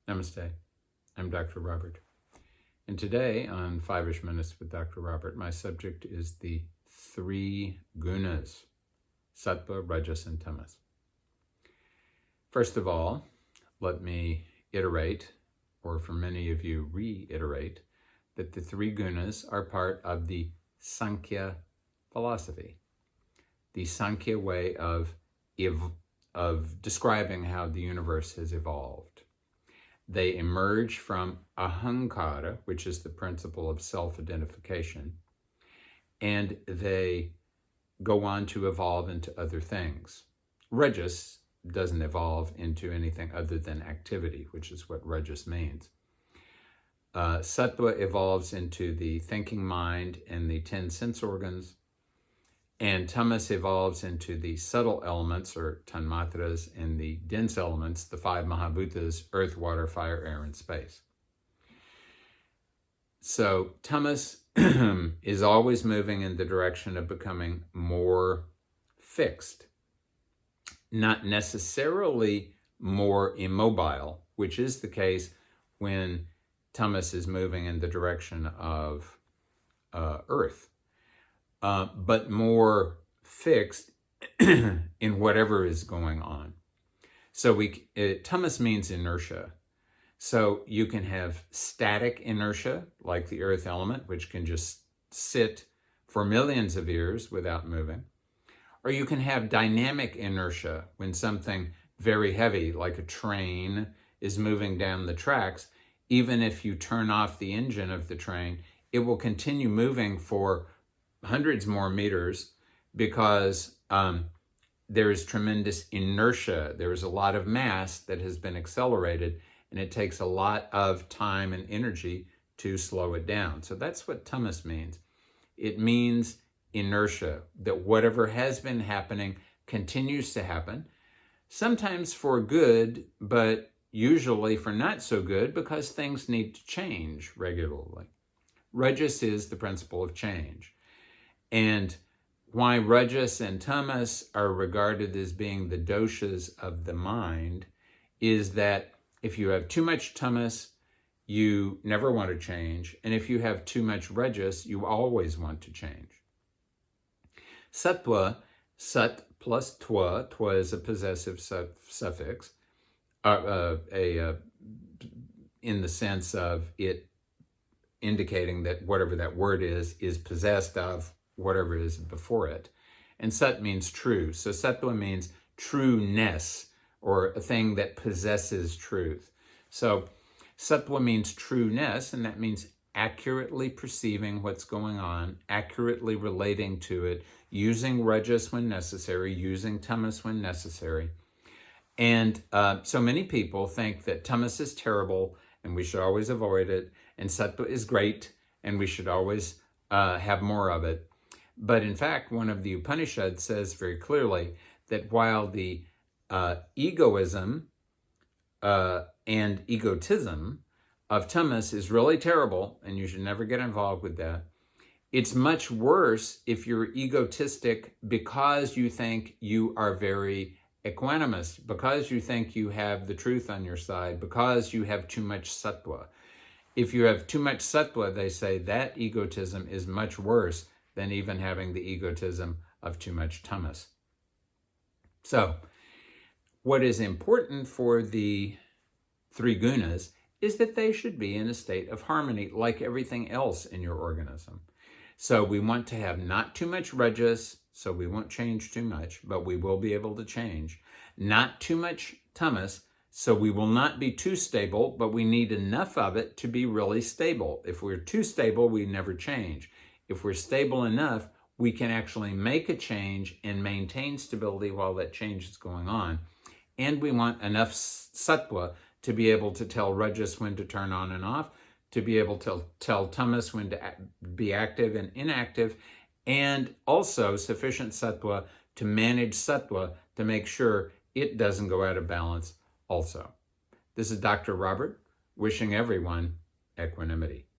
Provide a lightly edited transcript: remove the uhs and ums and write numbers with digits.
Namaste. I'm Dr. Robert. And today on 5-ish Minutes with Dr. Robert, my subject is the three gunas, Sattva, Rajas, and Tamas. First of all, let me iterate, or for many of you reiterate, that the three gunas are part of the Sankhya philosophy, the Sankhya way of describing how the universe has evolved. They emerge from ahankara, which is the principle of self-identification, and they go on to evolve into other things. Rajas doesn't evolve into anything other than activity, which is what rajas means. Sattva evolves into the thinking mind and the 10 sense organs, and tamas evolves into the subtle elements, or tanmatras, and the dense elements, the 5 mahabhutas, earth, water, fire, air, and space. So tamas is always moving in the direction of becoming more fixed, not necessarily more immobile, which is the case when tamas is moving in the direction of earth. But more fixed in whatever is going on. So tamas means inertia. So you can have static inertia, like the earth element, which can just sit for millions of years without moving. Or you can have dynamic inertia, when something very heavy, like a train, is moving down the tracks. Even if you turn off the engine of the train, it will continue moving for hundreds more meters because there is tremendous inertia. There is a lot of mass that has been accelerated, and it takes a lot of time and energy to slow it down. So that's what tamas means. It means inertia, that whatever has been happening continues to happen, sometimes for good, but usually for not so good, because things need to change regularly. Rajas is the principle of change. And why Rajas and Tamas are regarded as being the doshas of the mind is that if you have too much Tamas, you never want to change. And if you have too much Rajas, you always want to change. Sattva, sat plus twa is a possessive suffix, in the sense of it indicating that whatever that word is possessed of whatever is before it. And sat means true. So sattva means trueness, or a thing that possesses truth. So sattva means trueness, and that means accurately perceiving what's going on, accurately relating to it, using rajas when necessary, using tamas when necessary. And so many people think that tamas is terrible and we should always avoid it, and sattva is great and we should always have more of it. But in fact, one of the Upanishads says very clearly that while the egoism and egotism of tamas is really terrible, and you should never get involved with that, it's much worse if you're egotistic because you think you are very equanimous, because you think you have the truth on your side, because you have too much sattva. If you have too much sattva, they say that egotism is much worse than even having the egotism of too much tamas. So, what is important for the three gunas is that they should be in a state of harmony, like everything else in your organism. So we want to have not too much rajas, so we won't change too much, but we will be able to change. Not too much tamas, so we will not be too stable, but we need enough of it to be really stable. If we're too stable, we never change. If we're stable enough, we can actually make a change and maintain stability while that change is going on. And we want enough sattva to be able to tell rajas when to turn on and off, to be able to tell tamas when to be active and inactive, and also sufficient sattva to manage sattva to make sure it doesn't go out of balance also. This is Dr. Robert, wishing everyone equanimity.